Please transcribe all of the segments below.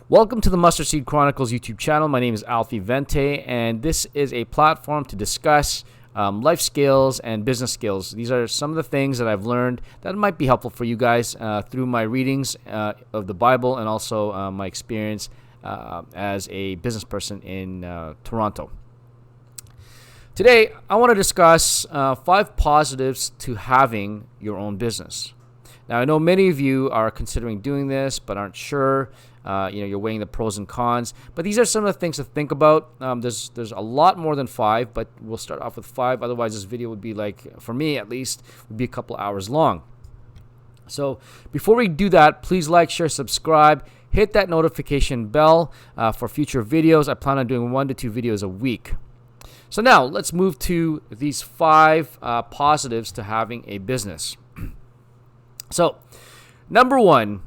Welcome to the Mustard Seed Chronicles YouTube channel. My name is Alfie Vente, and this is a platform to discuss life skills and business skills. These are some of the things that I've learned that might be helpful for you guys through my readings of the Bible and also my experience as a business person in Toronto. Today, I want to discuss 5 positives to having your own business. Now, I know many of you are considering doing this but aren't sure. You're weighing the pros and cons. But these are some of the things to think about. There's a lot more than 5, but we'll start off with 5. Otherwise, this video would be for me at least, would be a couple hours long. So before we do that, please like, share, subscribe. Hit that notification bell for future videos. I plan on doing 1 to 2 videos a week. So now let's move to these 5 positives to having a business. So, number 1,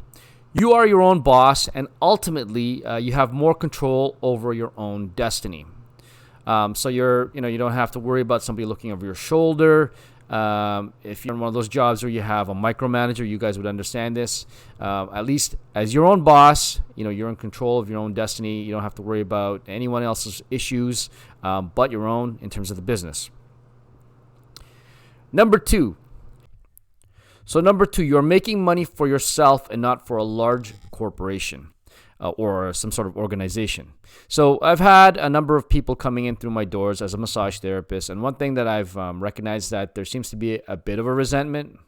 you are your own boss, and ultimately you have more control over your own destiny. So you don't have to worry about somebody looking over your shoulder. If you're in one of those jobs where you have a micromanager, you guys would understand this. At least as your own boss, you're in control of your own destiny. You don't have to worry about anyone else's issues but your own in terms of the business. Number 2, you're making money for yourself and not for a large corporation or some sort of organization. So I've had a number of people coming in through my doors as a massage therapist, and one thing that I've recognized that there seems to be a bit of a resentment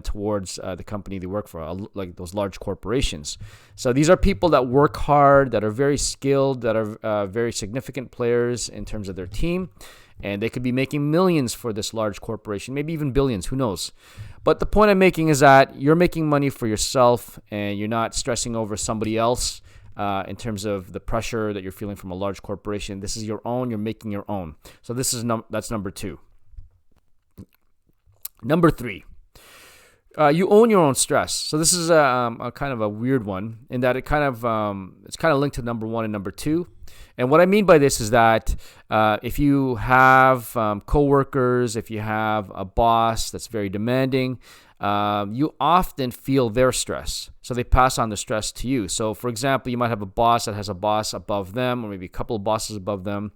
towards the company they work for, like those large corporations. So these are people that work hard, that are very skilled, that are very significant players in terms of their team. And they could be making millions for this large corporation, maybe even billions, who knows. But the point I'm making is that you're making money for yourself and you're not stressing over somebody else in terms of the pressure that you're feeling from a large corporation. This is your own, you're making your own. So that's number 2. Number 3, you own your own stress. So this is a kind of a weird one in that it's kind of linked to number 1 and number 2. And what I mean by this is that if you have coworkers, if you have a boss that's very demanding, you often feel their stress. So they pass on the stress to you. So for example, you might have a boss that has a boss above them, or maybe a couple of bosses above them,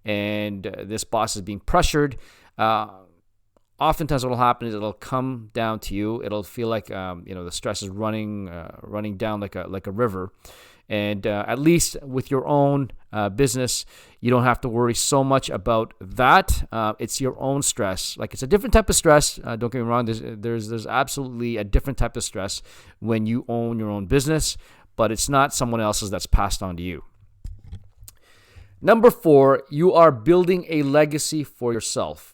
and this boss is being pressured. Oftentimes what will happen is it'll come down to you. It'll feel like the stress is running down like a river. And at least with your own business, you don't have to worry so much about that. It's your own stress. Like, it's a different type of stress. Don't get me wrong. There's absolutely a different type of stress when you own your own business, but it's not someone else's that's passed on to you. Number 4, you are building a legacy for yourself.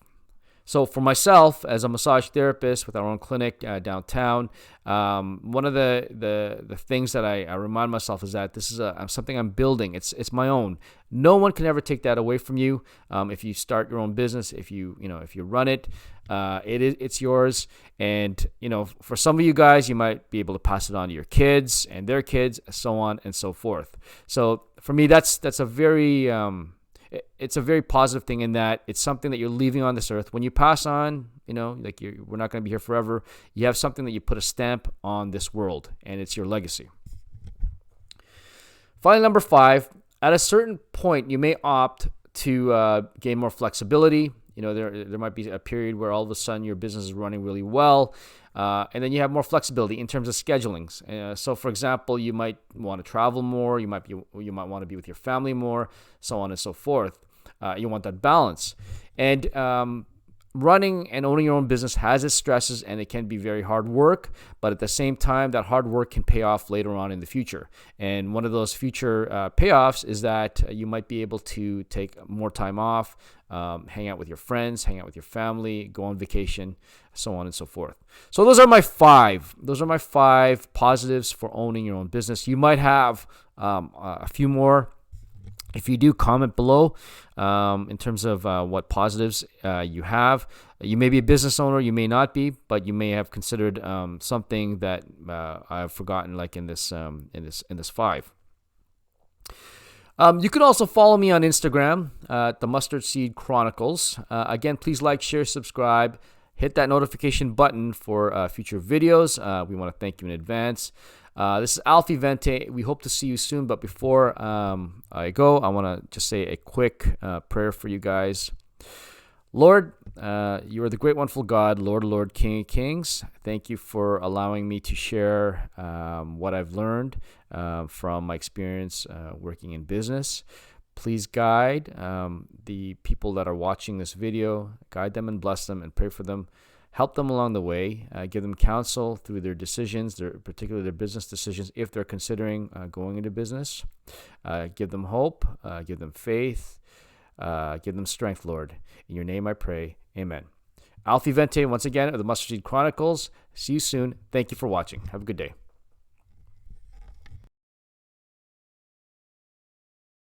So for myself, as a massage therapist with our own clinic downtown, one of the things that I remind myself is that this is something I'm building. It's my own. No one can ever take that away from you. If you start your own business, if you run it, it's yours. And for some of you guys, you might be able to pass it on to your kids and their kids, so on and so forth. So for me, that's a very it's a very positive thing in that it's something that you're leaving on this earth. When you pass on, we're not going to be here forever. You have something that you put a stamp on this world, and it's your legacy. Finally, number 5, at a certain point, you may opt to gain more flexibility. There might be a period where all of a sudden your business is running really well, and then you have more flexibility in terms of schedulings. So, for example, you might want to travel more. You might want to be with your family more, so on and so forth. You want that balance, and running and owning your own business has its stresses, and it can be very hard work. But at the same time, that hard work can pay off later on in the future. And one of those future payoffs is that you might be able to take more time off, hang out with your friends, hang out with your family, go on vacation, so on and so forth. So those are my 5. Those are my 5 positives for owning your own business. You might have a few more. If you do, comment below in terms of what positives you have. You may be a business owner, you may not be, but you may have considered something that I've forgotten, like in this 5. You can also follow me on Instagram at the Mustard Seed Chronicles. Again, please like, share, subscribe. Hit that notification button for future videos. We want to thank you in advance. This is Alfie Vente. We hope to see you soon. But before I go, I want to just say a quick prayer for you guys. Lord, you are the great, wonderful God, Lord, King of Kings. Thank you for allowing me to share what I've learned from my experience working in business. Please guide the people that are watching this video, guide them and bless them and pray for them. Help them along the way. Give them counsel through their decisions, particularly their business decisions, if they're considering going into business. Give them hope. Give them faith. Give them strength, Lord. In your name I pray. Amen. Alfie Vente, once again, of the Mustard Seed Chronicles. See you soon. Thank you for watching. Have a good day.